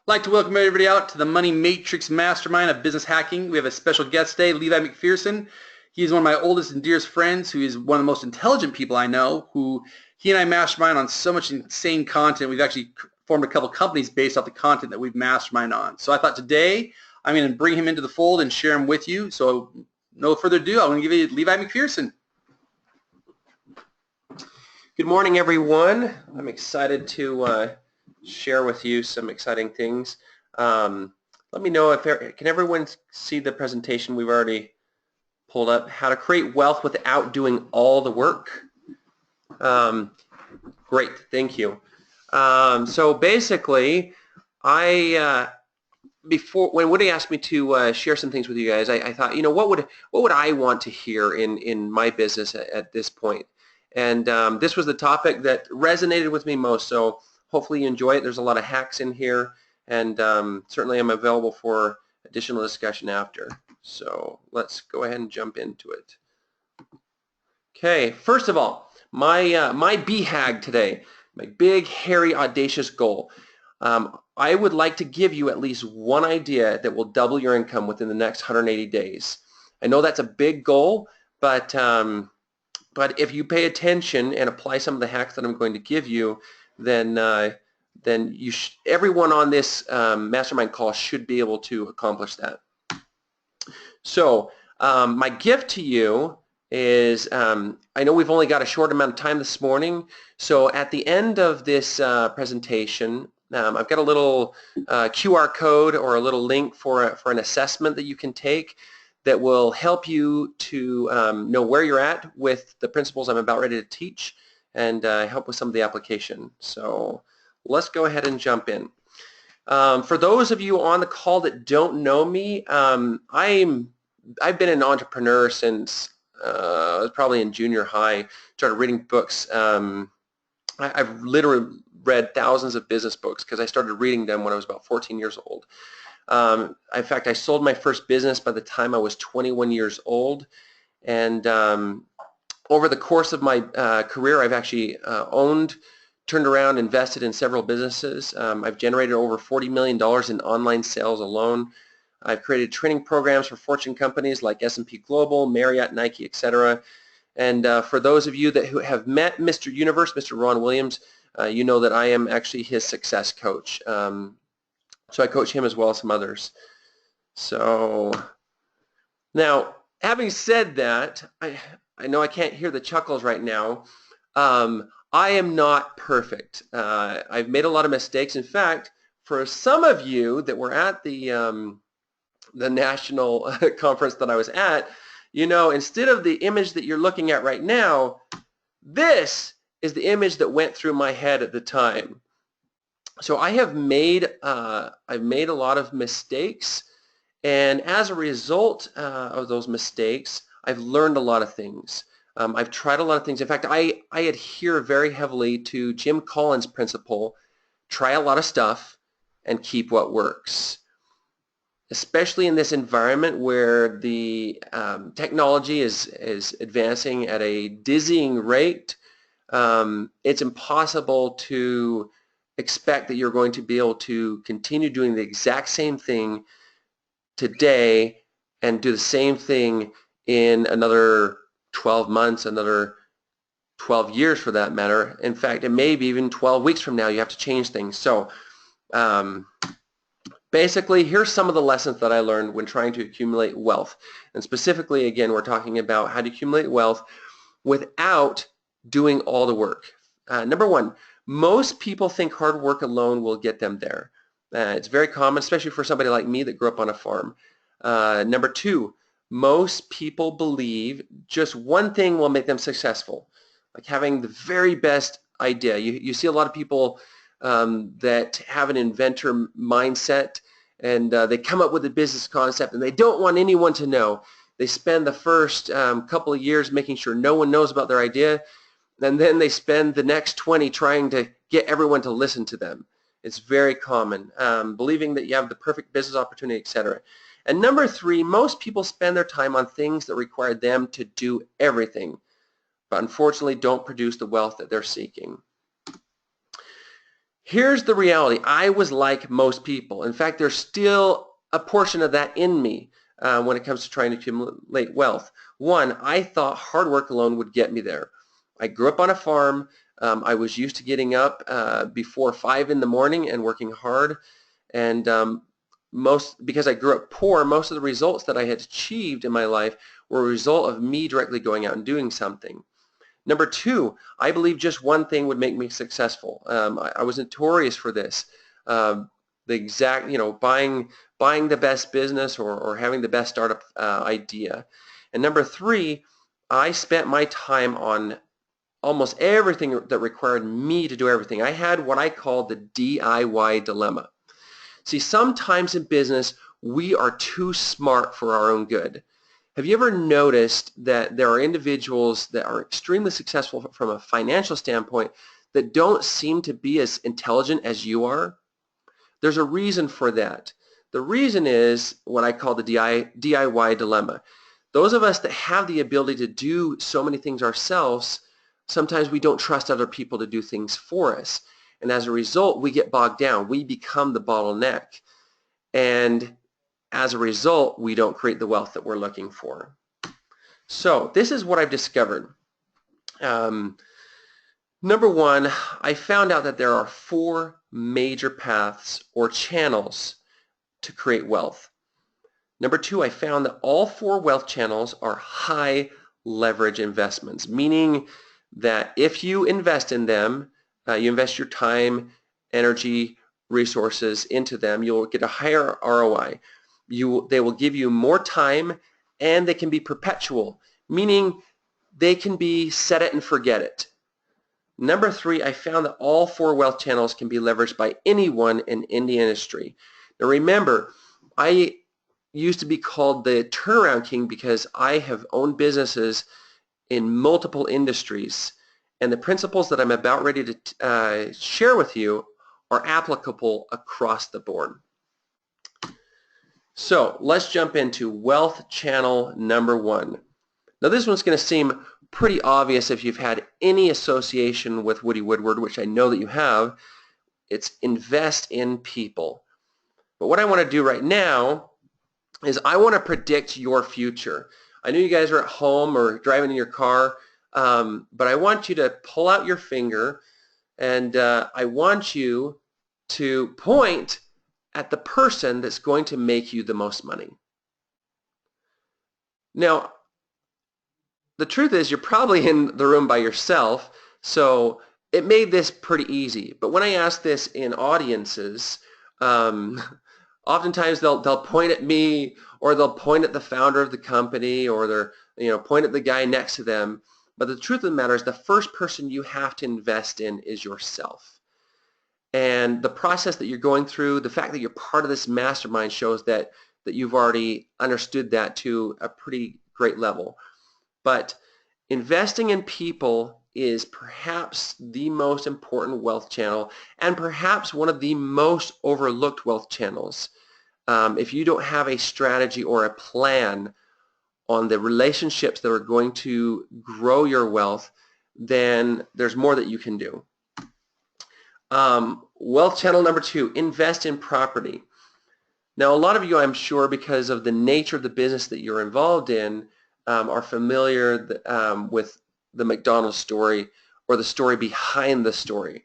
I'd like to welcome everybody out to the Money Matrix Mastermind of Business Hacking. We have a special guest today, Levi McPherson. He is one of my oldest and dearest friends, who is one of the most intelligent people I know, he and I mastermind on so much insane content. We've actually formed a couple companies based off the content that we've mastermind on. So I thought today I'm going to bring him into the fold and share him with you. So no further ado, I'm going to give you Levi McPherson. Good morning, everyone. I'm excited to share with you some exciting things. Let me know if can everyone see the presentation we've already pulled up, how to create wealth without doing all the work. Great, thank you. So basically, before when Woody asked me to share some things with you guys, I thought, you know, what would I want to hear in my business at this point? And this was the topic that resonated with me most. So hopefully you enjoy it. There's a lot of hacks in here, and certainly I'm available for additional discussion after. So let's go ahead and jump into it. Okay, first of all, my BHAG today, my big, hairy, audacious goal. I would like to give you at least one idea that will double your income within the next 180 days. I know that's a big goal, but if you pay attention and apply some of the hacks that I'm going to give you, then everyone on this mastermind call should be able to accomplish that. So my gift to you is, I know we've only got a short amount of time this morning, so at the end of this presentation, I've got a little QR code or a little link for an assessment that you can take that will help you to know where you're at with the principles I'm about ready to teach, and help with some of the application. So let's go ahead and jump in. For those of you on the call that don't know me, I've been an entrepreneur since I was probably in junior high. Started reading books. I've literally read thousands of business books because I started reading them when I was about 14 years old. In fact, I sold my first business by the time I was 21 years old, and over the course of my career, I've actually turned around, invested in several businesses. I've generated over $40 million in online sales alone. I've created training programs for Fortune companies like S&P Global, Marriott, Nike, etc. And for those of you who have met Mr. Universe, Mr. Ron Williams, you know that I am actually his success coach. So I coach him as well as some others. So now, having said that, I know I can't hear the chuckles right now. I am not perfect. I've made a lot of mistakes. In fact, for some of you that were at the national conference that I was at, you know, instead of the image that you're looking at right now, this is the image that went through my head at the time. So I've made a lot of mistakes, and as a result of those mistakes, I've learned a lot of things. I've tried a lot of things. In fact, I adhere very heavily to Jim Collins' principle: try a lot of stuff and keep what works. Especially in this environment where the technology is advancing at a dizzying rate, it's impossible to expect that you're going to be able to continue doing the exact same thing today and do the same thing in another 12 months, another 12 years for that matter. In fact, it may be even 12 weeks from now you have to change things. So basically, here's some of the lessons that I learned when trying to accumulate wealth. And specifically, again, we're talking about how to accumulate wealth without doing all the work. Number one, most people think hard work alone will get them there. It's very common, especially for somebody like me that grew up on a farm. Number two, most people believe just one thing will make them successful, like having the very best idea. You see a lot of people that have an inventor mindset, and they come up with a business concept and they don't want anyone to know. They spend the first couple of years making sure no one knows about their idea, and then they spend the next 20 trying to get everyone to listen to them. It's very common, believing that you have the perfect business opportunity, etc. And number three, most people spend their time on things that require them to do everything, but unfortunately don't produce the wealth that they're seeking. Here's the reality. I was like most people. In fact, there's still a portion of that in me when it comes to trying to accumulate wealth. One, I thought hard work alone would get me there. I grew up on a farm. I was used to getting up before 5 in the morning and working hard. And because I grew up poor, most of the results that I had achieved in my life were a result of me directly going out and doing something. Number two, I believe just one thing would make me successful. I was notorious for this. The exact, buying the best business or having the best startup idea. And number three, I spent my time on almost everything that required me to do everything. I had what I call the DIY dilemma. See, sometimes in business, we are too smart for our own good. Have you ever noticed that there are individuals that are extremely successful from a financial standpoint that don't seem to be as intelligent as you are? There's a reason for that. The reason is what I call the DIY dilemma. Those of us that have the ability to do so many things ourselves, sometimes we don't trust other people to do things for us. And as a result, we get bogged down. We become the bottleneck. And as a result, we don't create the wealth that we're looking for. So this is what I've discovered. Number one, I found out that there are 4 major paths or channels to create wealth. Number two, I found that all 4 wealth channels are high leverage investments, meaning that if you invest in them, you invest your time, energy, resources into them, you'll get a higher ROI. They will give you more time, and they can be perpetual, meaning they can be set it and forget it. Number three, I found that all 4 wealth channels can be leveraged by anyone in any industry. Now remember, I used to be called the turnaround king because I have owned businesses in multiple industries, and the principles that I'm about ready to share with you are applicable across the board. So let's jump into wealth channel number 1. Now this one's going to seem pretty obvious if you've had any association with Woody Woodward, which I know that you have. It's invest in people. But what I want to do right now is I want to predict your future. I know you guys are at home or driving in your car, but I want you to pull out your finger, and I want you to point at the person that's going to make you the most money. Now, the truth is you're probably in the room by yourself, so it made this pretty easy. But when I ask this in audiences, oftentimes they'll point at me, or they'll point at the founder of the company, or they're point at the guy next to them. But the truth of the matter is the first person you have to invest in is yourself. And the process that you're going through, the fact that you're part of this mastermind shows that you've already understood that to a pretty great level. But investing in people is perhaps the most important wealth channel, and perhaps one of the most overlooked wealth channels. If you don't have a strategy or a plan on the relationships that are going to grow your wealth, then there's more that you can do. Wealth channel number 2, invest in property. Now, a lot of you, I'm sure, because of the nature of the business that you're involved in, are familiar with the McDonald's story, or the story behind the story,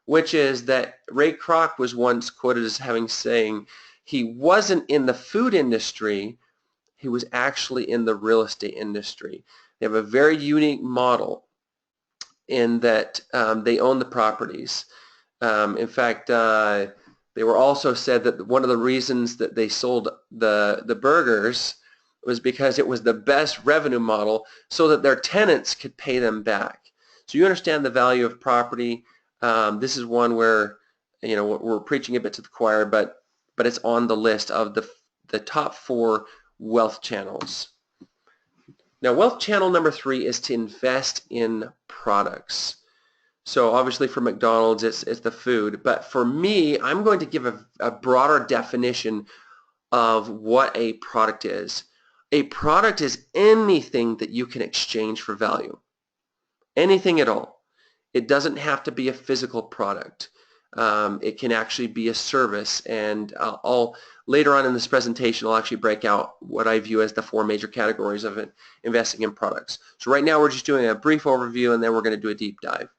which is that Ray Kroc was once quoted as saying he wasn't in the food industry, he was actually in the real estate industry. They have a very unique model in that they own the properties. In fact, they were also said that one of the reasons that they sold the burgers was because it was the best revenue model so that their tenants could pay them back. So you understand the value of property. This is one where we're preaching a bit to the choir, but it's on the list of the top 4 wealth channels. Now, wealth channel number 3 is to invest in products. So obviously for McDonald's, it's the food. But for me, I'm going to give a broader definition of what a product is. A product is anything that you can exchange for value. Anything at all. It doesn't have to be a physical product. It can actually be a service, and I'll later on in this presentation I'll actually break out what I view as the 4 major categories of investing in products. So right now we're just doing a brief overview, and then we're going to do a deep dive.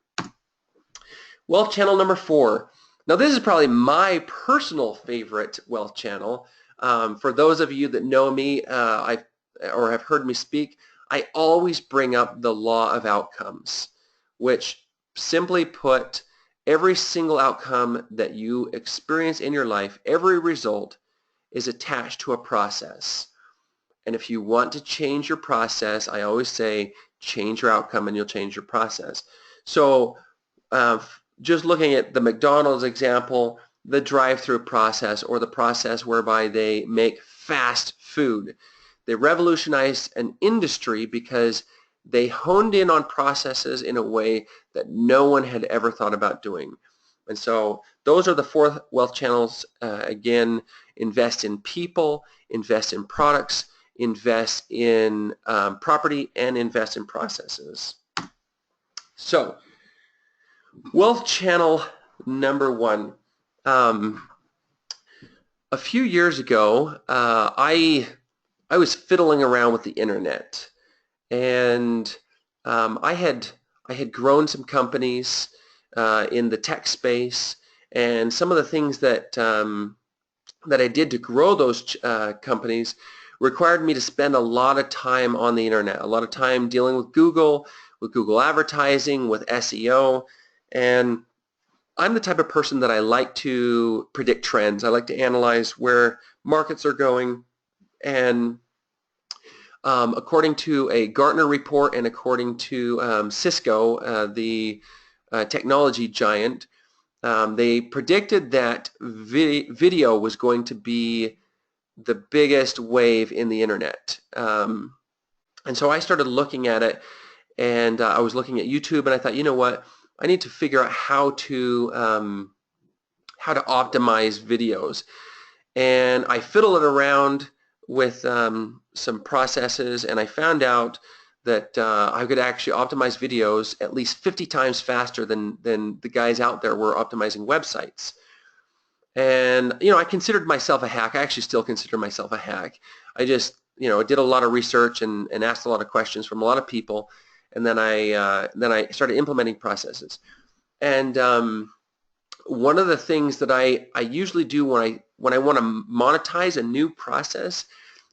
Wealth channel number 4. Now this is probably my personal favorite wealth channel. For those of you that know me or have heard me speak, I always bring up the law of outcomes, which simply put, every single outcome that you experience in your life, every result is attached to a process. And if you want to change your process, I always say change your outcome and you'll change your process. So just looking at the McDonald's example, the drive-through process, or the process whereby they make fast food. They revolutionized an industry because they honed in on processes in a way that no one had ever thought about doing. And so those are the 4 wealth channels. Again, invest in people, invest in products, invest in property, and invest in processes. So wealth channel number 1. A few years ago, I was fiddling around with the internet, and I had grown some companies in the tech space, and some of the things that I did to grow those companies required me to spend a lot of time on the internet, a lot of time dealing with Google advertising, with SEO, and I'm the type of person that I like to predict trends. I like to analyze where markets are going, and according to a Gartner report and according to Cisco, the technology giant, they predicted that video was going to be the biggest wave in the internet. And so I started looking at it, and I was looking at YouTube, and I thought, you know what, I need to figure out how to optimize videos. And I fiddled around with some processes, and I found out that I could actually optimize videos at least 50 times faster than the guys out there were optimizing websites. And I considered myself a hack. I actually still consider myself a hack. I just did a lot of research and asked a lot of questions from a lot of people, and then I started implementing processes. And one of the things that I usually do when I want to monetize a new process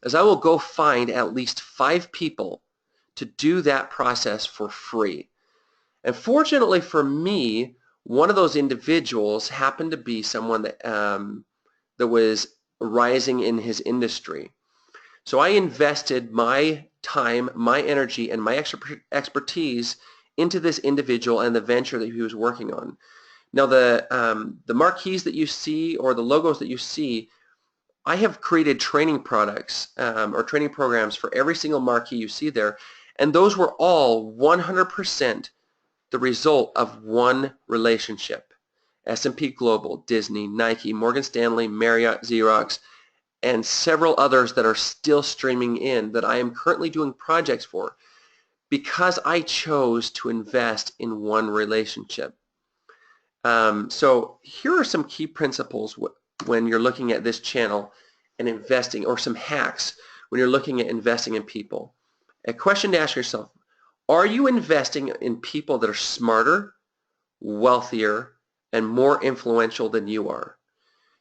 is I will go find at least 5 people to do that process for free. And fortunately for me, one of those individuals happened to be someone that was rising in his industry. So I invested my time, my energy, and my expertise into this individual and the venture that he was working on. Now the marquees that you see, or the logos that you see, I have created training products or training programs for every single marquee you see there, and those were all 100% the result of one relationship. S&P Global, Disney, Nike, Morgan Stanley, Marriott, Xerox, and several others that are still streaming in that I am currently doing projects for, because I chose to invest in one relationship. So here are some key principles when you're looking at this channel and investing, or some hacks when you're looking at investing in people. A question to ask yourself: are you investing in people that are smarter, wealthier, and more influential than you are?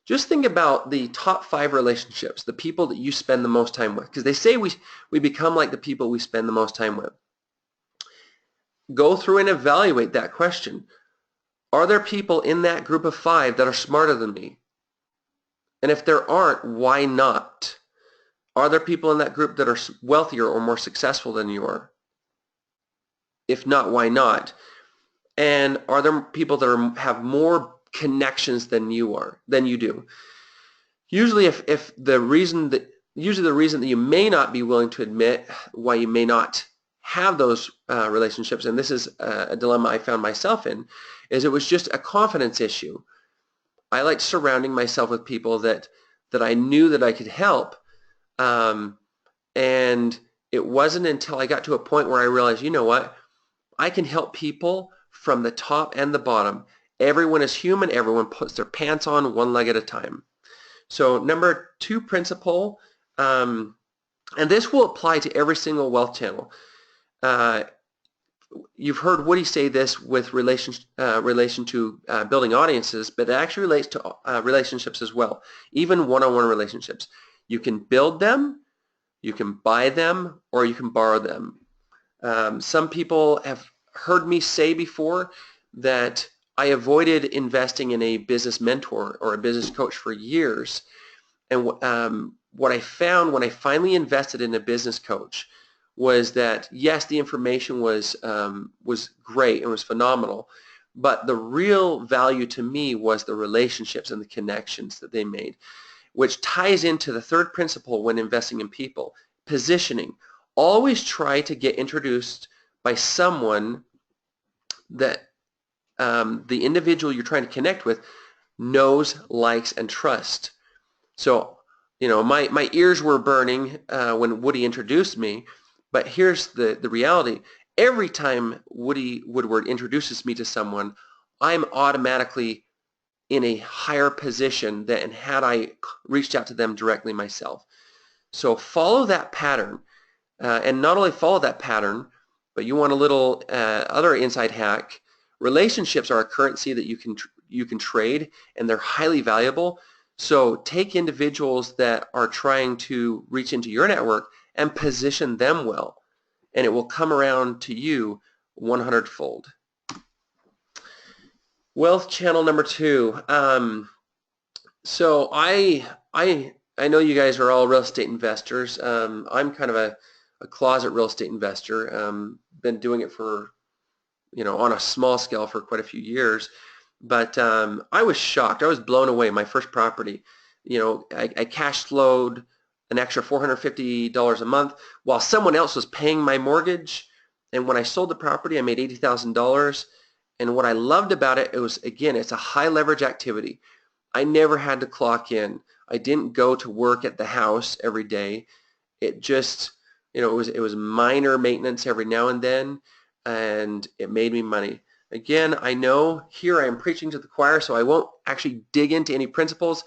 Just think about the top 5 relationships, the people that you spend the most time with, because they say we become like the people we spend the most time with. Go through and evaluate that question. Are there people in that group of 5 that are smarter than me? And if there aren't, why not? Are there people in that group that are wealthier or more successful than you are? If not, why not? And are there people that have more connections than you do? Usually the reason that you may not be willing to admit why you may not have those relationships, and this is a dilemma I found myself in, is it was just a confidence issue. I liked surrounding myself with people that I knew that I could help, and it wasn't until I got to a point where I realized, you know what, I can help people from the top and the bottom. Everyone is human. Everyone puts their pants on one leg at a time. So number 2 principle, and this will apply to every single wealth channel. You've heard Woody say this with relation to building audiences, but it actually relates to relationships as well, even one-on-one relationships. You can build them, you can buy them, or you can borrow them. Some people have heard me say before that I avoided investing in a business mentor or a business coach for years. And what I found when I finally invested in a business coach was that, yes, the information was great and was phenomenal, but the real value to me was the relationships and the connections that they made, which ties into the third principle when investing in people, positioning. Always try to get introduced by someone that the individual you're trying to connect with knows, likes, and trusts. So, my ears were burning when Woody introduced me, but here's the reality. Every time Woody Woodward introduces me to someone, I'm automatically in a higher position than had I reached out to them directly myself. So follow that pattern, and not only follow that pattern, but you want a little other inside hack. Relationships are a currency that you can trade, and they're highly valuable. So take individuals that are trying to reach into your network and position them well, and it will come around to you 100-fold. Wealth channel number 2. So I know you guys are all real estate investors. I'm kind of a closet real estate investor. Been doing it for, on a small scale for quite a few years. But I was shocked. I was blown away. My first property, I cash flowed an extra $450 a month while someone else was paying my mortgage. And when I sold the property, I made $80,000. And what I loved about it, it's a high leverage activity. I never had to clock in. I didn't go to work at the house every day. It just, it was minor maintenance every now and then, and it made me money. Again, I know here I am preaching to the choir, so I won't actually dig into any principles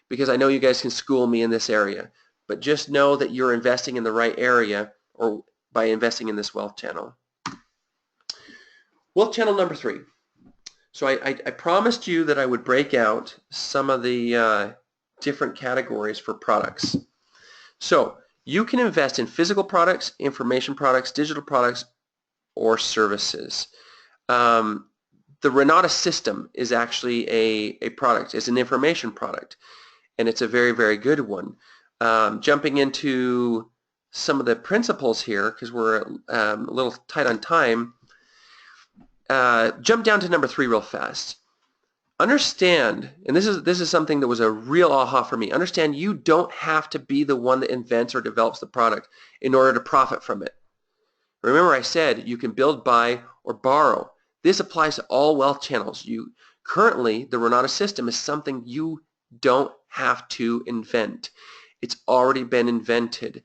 because I know you guys can school me in this area. But just know that you're investing in the right area or by investing in this wealth channel. Wealth channel number 3. So I promised you that I would break out some of the different categories for products. So you can invest in physical products, information products, digital products, or services. The Renata system is actually a product. It's an information product, and it's a very, very good one. Jumping into some of the principles here, because we're a little tight on time, jump down to number 3 real fast. Understand, and this is something that was a real aha for me, understand you don't have to be the one that invents or develops the product in order to profit from it. Remember I said you can build, buy, or borrow. This applies to all wealth channels. Currently, the Renata system is something you don't have to invent. It's already been invented.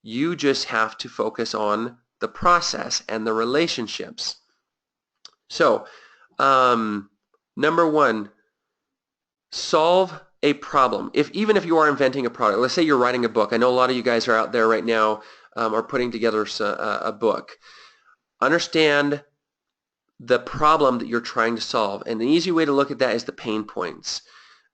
You just have to focus on the process and the relationships. So, number 1, solve a problem. Even if you are inventing a product, let's say you're writing a book. I know a lot of you guys are out there right now are putting together a book. Understand the problem that you're trying to solve, and the easy way to look at that is the pain points.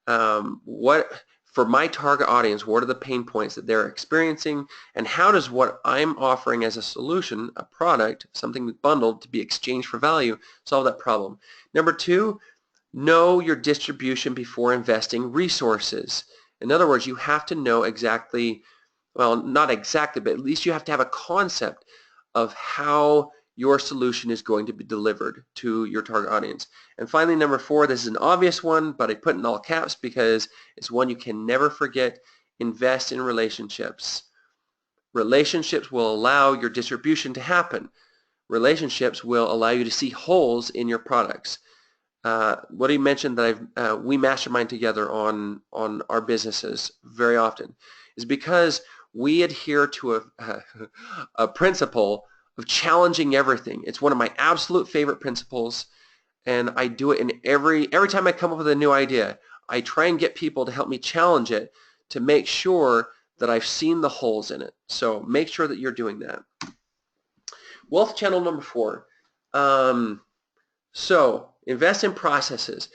For my target audience, what are the pain points that they're experiencing, and how does what I'm offering as a solution, a product, something bundled to be exchanged for value, solve that problem? Number 2, know your distribution before investing resources. In other words, you have to know exactly, well, not exactly, but at least you have to have a concept of how your solution is going to be delivered to your target audience. And finally, number 4, this is an obvious one, but I put in all caps because it's one you can never forget. Invest in relationships. Relationships will allow your distribution to happen. Relationships will allow you to see holes in your products. What he mentioned that we mastermind together on our businesses very often is because we adhere to a principle of challenging everything. It's one of my absolute favorite principles. and I do it in every time I come up with a new idea. I try and get people to help me challenge it to make sure that I've seen the holes in it. So make sure that you're doing that. Wealth channel number 4. So invest in processes.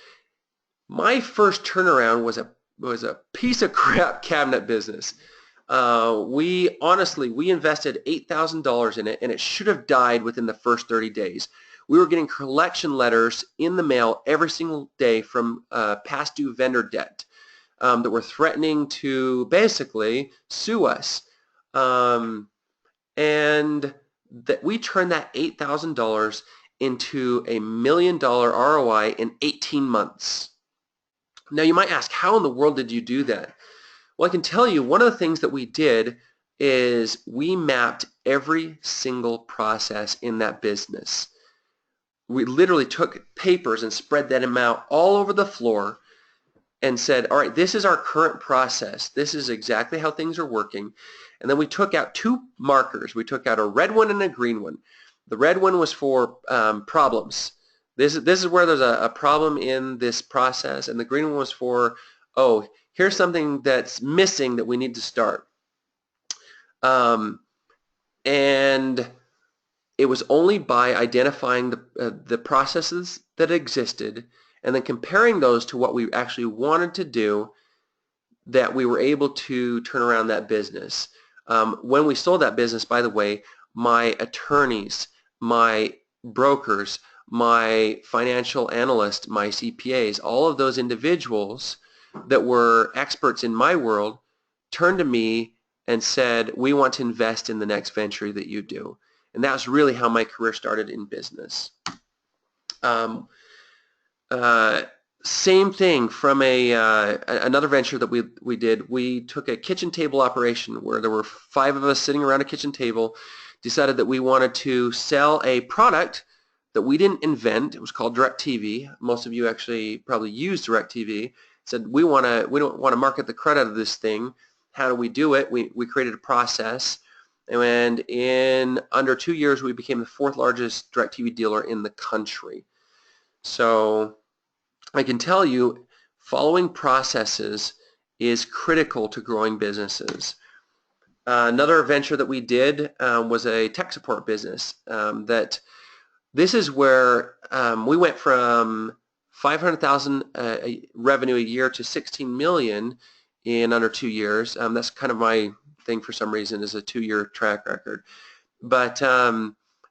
My first turnaround was a piece of crap cabinet business. We invested $8,000 in it, and it should have died within the first 30 days. We were getting collection letters in the mail every single day from past due vendor debt that were threatening to basically sue us. And that we turned that $8,000 into $1 million ROI in 18 months. Now you might ask, how in the world did you do that? Well, I can tell you one of the things that we did is we mapped every single process in that business. We literally took papers and spread them out all over the floor and said, all right, this is our current process. This is exactly how things are working. And then we took out 2 markers. We took out a red one and a green one. The red one was for problems. This is where there's a problem in this process, and the green one was for, oh, here's something that's missing that we need to start. And it was only by identifying the processes that existed and then comparing those to what we actually wanted to do that we were able to turn around that business. When we sold that business, by the way, my attorneys, my brokers, my financial analysts, my CPAs, all of those individuals that were experts in my world turned to me and said, we want to invest in the next venture that you do. And that's really how my career started in business. Same thing from another venture that we did. We took a kitchen table operation where there were 5 of us sitting around a kitchen table, decided that we wanted to sell a product that we didn't invent. It was called DirecTV. Most of you actually probably use DirecTV. Said we don't want to market the crud out of this thing. How do we do it? We created a process, and in under 2 years we became the 4th largest DirecTV dealer in the country. So I can tell you, following processes is critical to growing businesses. Another venture that we did was a tech support business. This is where we went from $500,000 revenue a year to $16 million in under 2 years. That's kind of my thing for some reason, is a 2-year track record. But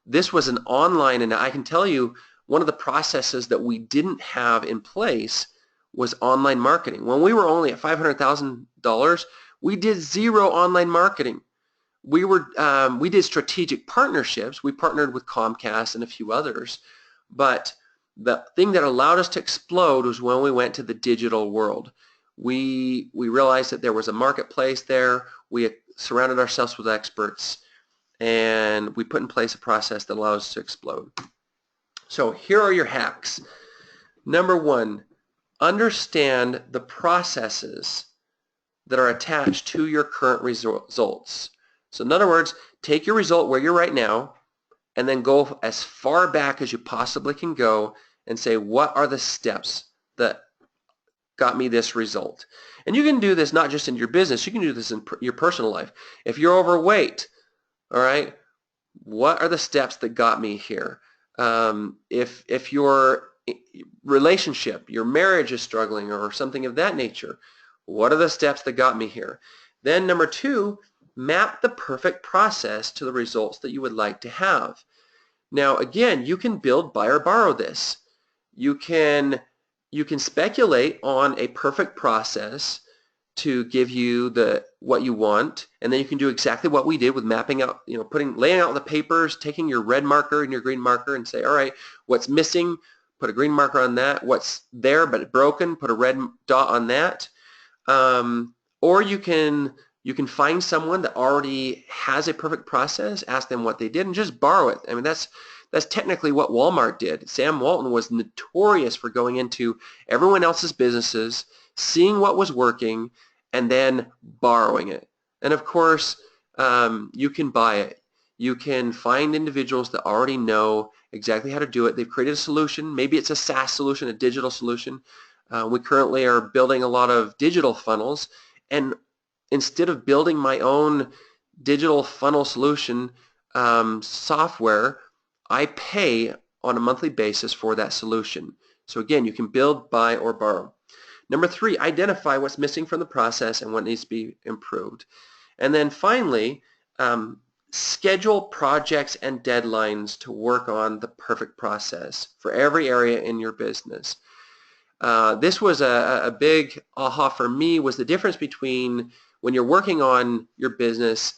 this was an online, and I can tell you one of the processes that we didn't have in place was online marketing. When we were only at $500,000, we did 0 online marketing. We did strategic partnerships. We partnered with Comcast and a few others, but the thing that allowed us to explode was when we went to the digital world. We realized that there was a marketplace there. We surrounded ourselves with experts, and we put in place a process that allows us to explode. So here are your hacks. Number 1, understand the processes that are attached to your current results. So in other words, take your result where you're right now and then go as far back as you possibly can go and say, what are the steps that got me this result? And you can do this not just in your business, you can do this in your personal life. If you're overweight, all right, what are the steps that got me here? If your relationship, your marriage is struggling or something of that nature, what are the steps that got me here? Then number 2, map the perfect process to the results that you would like to have. Now again, you can build, buy, or borrow this. You can speculate on a perfect process to give you what you want, and then you can do exactly what we did with mapping out, laying out the papers, taking your red marker and your green marker and say, all right, what's missing, put a green marker on that. What's there but broken, put a red dot on that. Or you can find someone that already has a perfect process, ask them what they did, and just borrow it. I mean, that's technically what Walmart did. Sam Walton was notorious for going into everyone else's businesses, seeing what was working, and then borrowing it. And of course, you can buy it. You can find individuals that already know exactly how to do it. They've created a solution. Maybe it's a SaaS solution, a digital solution. We currently are building a lot of digital funnels, and instead of building my own digital funnel solution software, I pay on a monthly basis for that solution. So again, you can build, buy, or borrow. Number 3, identify what's missing from the process and what needs to be improved. And then finally, schedule projects and deadlines to work on the perfect process for every area in your business. This was a big aha for me, was the difference between when you're working on your business,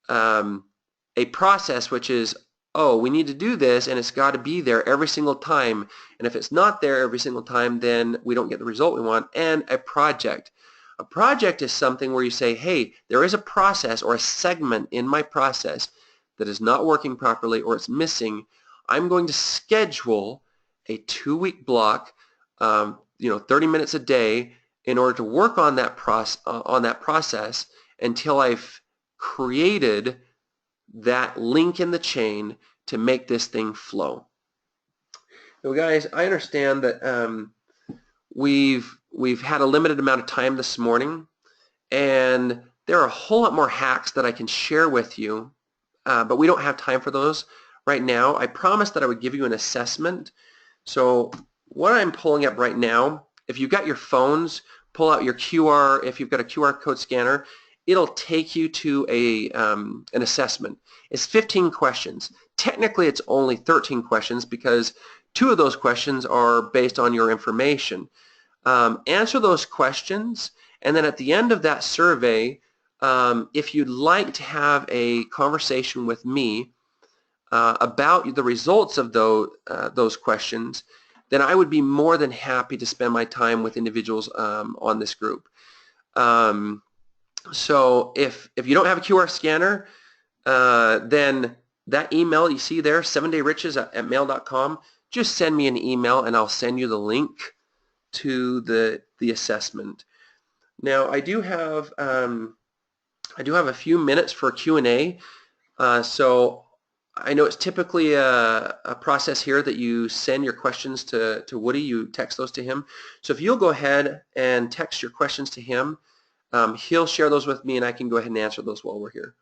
a process which is, oh, we need to do this and it's got to be there every single time. And if it's not there every single time, then we don't get the result we want. And a project. A project is something where you say, hey, there is a process or a segment in my process that is not working properly or it's missing. I'm going to schedule a 2-week block, 30 minutes a day in order to work on that process until I've created that link in the chain to make this thing flow. So guys, I understand that we've had a limited amount of time this morning, and there are a whole lot more hacks that I can share with you, but we don't have time for those right now. I promised that I would give you an assessment. So what I'm pulling up right now, if you've got your phones, pull out your QR. If you've got a QR code scanner, it'll take you to an assessment. It's 15 questions. Technically, it's only 13 questions because 2 of those questions are based on your information. Answer those questions, and then at the end of that survey, if you'd like to have a conversation with me about the results of those questions, then I would be more than happy to spend my time with individuals on this group. So if you don't have a QR scanner, then that email you see there, 7dayriches@mail.com, just send me an email and I'll send you the link to the assessment. Now I do have a few minutes for Q&A. So I know it's typically a process here that you send your questions to Woody, you text those to him. So if you'll go ahead and text your questions to him, he'll share those with me and I can go ahead and answer those while we're here.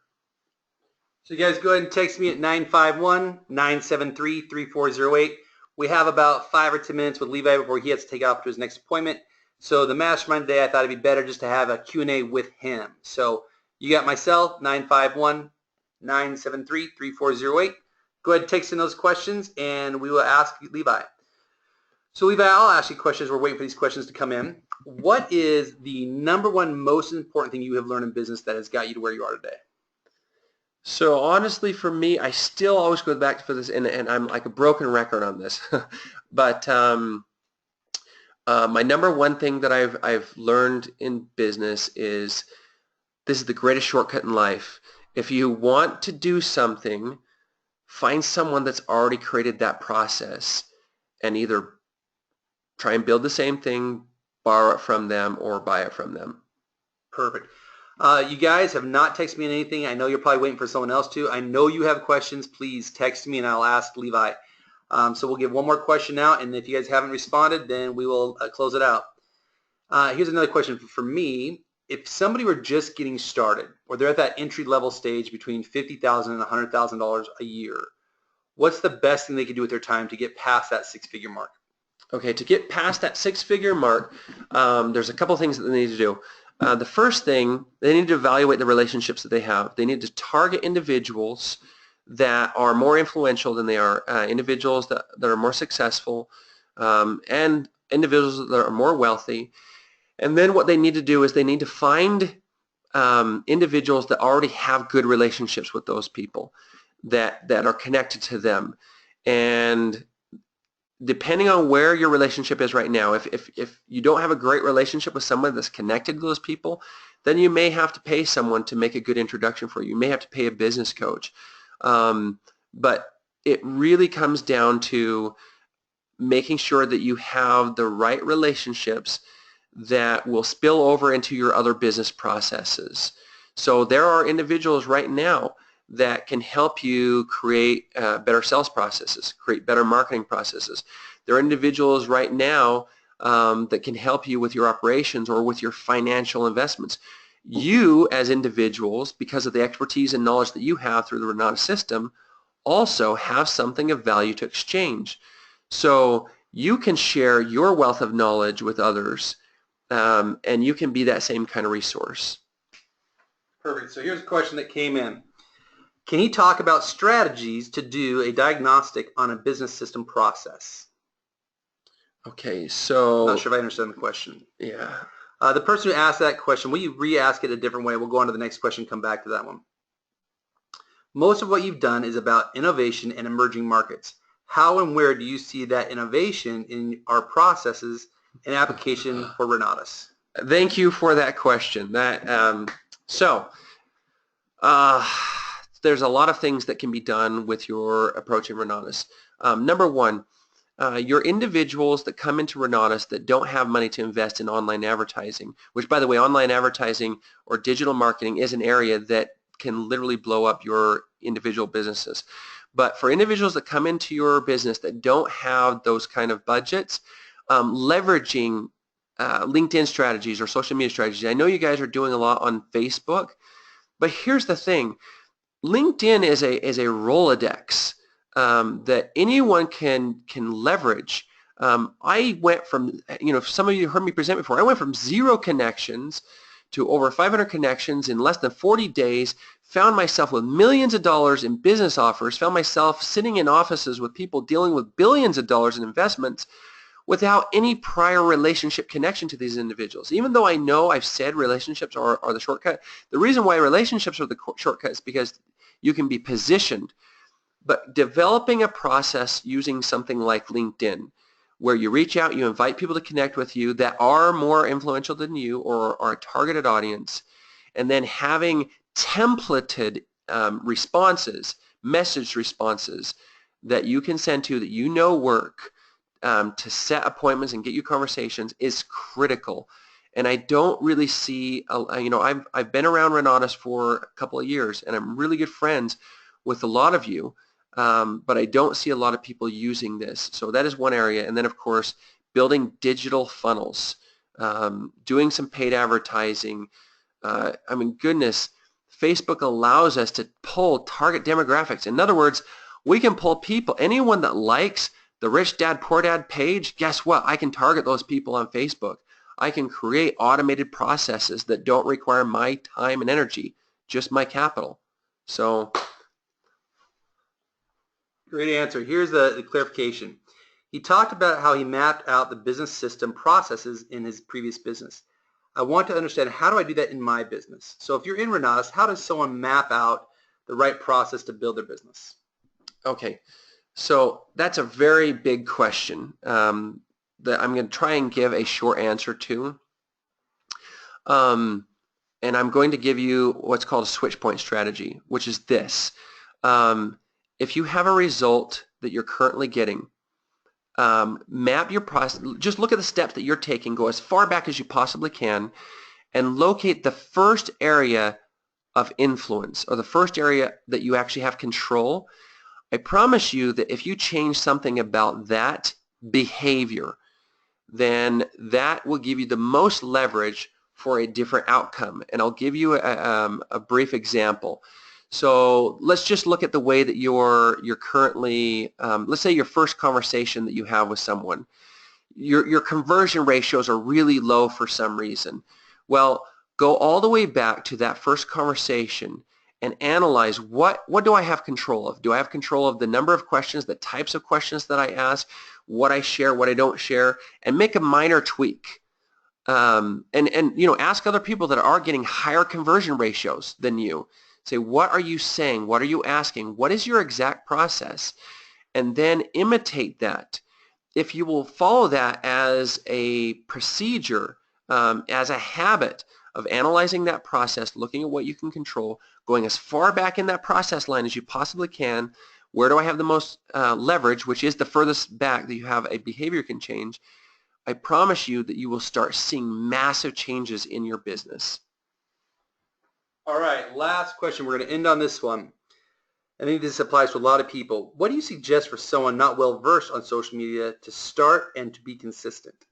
So you guys go ahead and text me at 951-973-3408. We have about 5 or 10 minutes with Levi before he has to take off to his next appointment. So the mastermind today, I thought it'd be better just to have a Q&A with him. So you got myself, 951-973-3408. Go ahead and text in those questions and we will ask Levi. So Levi, I'll ask you questions. We're waiting for these questions to come in. What is the number one most important thing you have learned in business that has got you to where you are today? So honestly, for me, I still always go back to this, and I'm like a broken record on this. But my number one thing that I've learned in business is this is the greatest shortcut in life. If you want to do something, find someone that's already created that process and either try and build the same thing, borrow it from them, or buy it from them. Perfect. You guys have not texted me anything. I know you're probably waiting for someone else to. I know you have questions. Please text me and I'll ask Levi. So we'll give one more question out, and if you guys haven't responded, then we will close it out. Here's another question for me. If somebody were just getting started, or they're at that entry-level stage between $50,000 and $100,000 a year, what's the best thing they could do with their time to get past that 6-figure mark? Okay, to get past that 6-figure mark, there's a couple things that they need to do. The first thing, they need to evaluate the relationships that they have. They need to target individuals that are more influential than they are, individuals that are more successful, and individuals that are more wealthy. And then what they need to do is they need to find individuals that already have good relationships with those people that are connected to them. And depending on where your relationship is right now, if you don't have a great relationship with someone that's connected to those people, then you may have to pay someone to make a good introduction for you. You may have to pay a business coach. But it really comes down to making sure that you have the right relationships that will spill over into your other business processes. So there are individuals right now that can help you create better sales processes, create better marketing processes. There are individuals right now that can help you with your operations or with your financial investments. You as individuals, because of the expertise and knowledge that you have through the Renata system, also have something of value to exchange. So you can share your wealth of knowledge with others, and you can be that same kind of resource. Perfect. So here's a question that came in. Can he talk about strategies to do a diagnostic on a business system process? Okay, so... Not sure if I understand the question. Yeah. The person who asked that question, will you re-ask it a different way? We'll go on to the next question and come back to that one. Most of what you've done is about innovation and emerging markets. How and where do you see that innovation in our processes and application for Renatus? Thank you for that question. There's a lot of things that can be done with your approach in Renatus. Number one, your individuals that come into Renatus that don't have money to invest in online advertising, which, by the way, online advertising or digital marketing is an area that can literally blow up your individual businesses. But for individuals that come into your business that don't have those kind of budgets, leveraging LinkedIn strategies or social media strategies. I know you guys are doing a lot on Facebook, but here's the thing. LinkedIn is a Rolodex that anyone can leverage. I went from, some of you heard me present before, I went from 0 connections to over 500 connections in less than 40 days, found myself with millions of dollars in business offers, found myself sitting in offices with people dealing with billions of dollars in investments without any prior relationship connection to these individuals. Even though I know I've said relationships are the shortcut, the reason why relationships are the shortcut is because you can be positioned. But developing a process using something like LinkedIn, where you reach out, you invite people to connect with you that are more influential than you or are a targeted audience, and then having templated responses, message responses that you can send to that work to set appointments and get you conversations is critical. And I don't really see, I've been around Renatus for a couple of years, and I'm really good friends with a lot of you. But I don't see a lot of people using this. So that is one area. And then, of course, building digital funnels, doing some paid advertising. Goodness, Facebook allows us to pull target demographics. In other words, we can pull people, anyone that likes the Rich Dad, Poor Dad page, guess what? I can target those people on Facebook. I can create automated processes that don't require my time and energy, just my capital. So... Great answer. Here's the clarification. He talked about how he mapped out the business system processes in his previous business. I want to understand, how do I do that in my business? So if you're in Renatus, how does someone map out the right process to build their business? Okay, so that's a very big question that I'm going to try and give a short answer to. And I'm going to give you what's called a switch point strategy, which is this. If you have a result that you're currently getting, map your process, just look at the steps that you're taking, go as far back as you possibly can, and locate the first area of influence or the first area that you actually have control. I promise you that if you change something about that behavior, then that will give you the most leverage for a different outcome. And I'll give you a brief example. So let's just look at the way that you're currently, let's say your first conversation that you have with someone. Your conversion ratios are really low for some reason. Well, go all the way back to that first conversation and analyze what do I have control of? Do I have control of the number of questions, the types of questions that I ask, what I share, what I don't share, and make a minor tweak. And ask other people that are getting higher conversion ratios than you. Say, what are you saying? What are you asking? What is your exact process? And then imitate that. If you will follow that as a procedure, as a habit of analyzing that process, looking at what you can control, going as far back in that process line as you possibly can, where do I have the most leverage, which is the furthest back that you have a behavior can change, I promise you that you will start seeing massive changes in your business. All right, last question. We're going to end on this one. I think this applies to a lot of people. What do you suggest for someone not well versed on social media to start and to be consistent?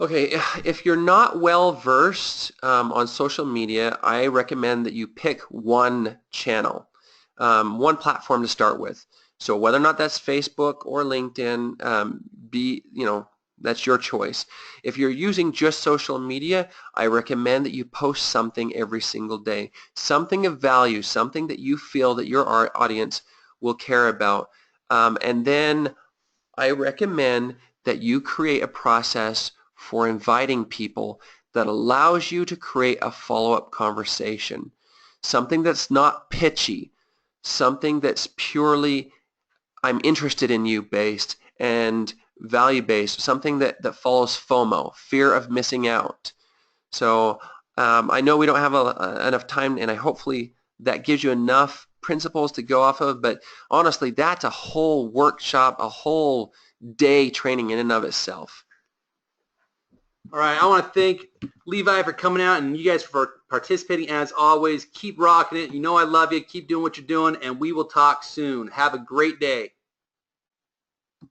Okay, if you're not well versed on social media, I recommend that you pick one channel, one platform to start with. So whether or not that's Facebook or LinkedIn, that's your choice. If you're using just social media, I recommend that you post something every single day, something of value, something that you feel that your audience will care about. And then I recommend that you create a process for inviting people that allows you to create a follow-up conversation, something that's not pitchy, something that's purely I'm interested in you based and value based, something that follows FOMO, fear of missing out. So I know we don't have enough time, and hopefully that gives you enough principles to go off of, but honestly, that's a whole workshop, a whole day training in and of itself. All right, I want to thank Levi for coming out and you guys for participating as always. Keep rocking it. You know I love you. Keep doing what you're doing, and we will talk soon. Have a great day.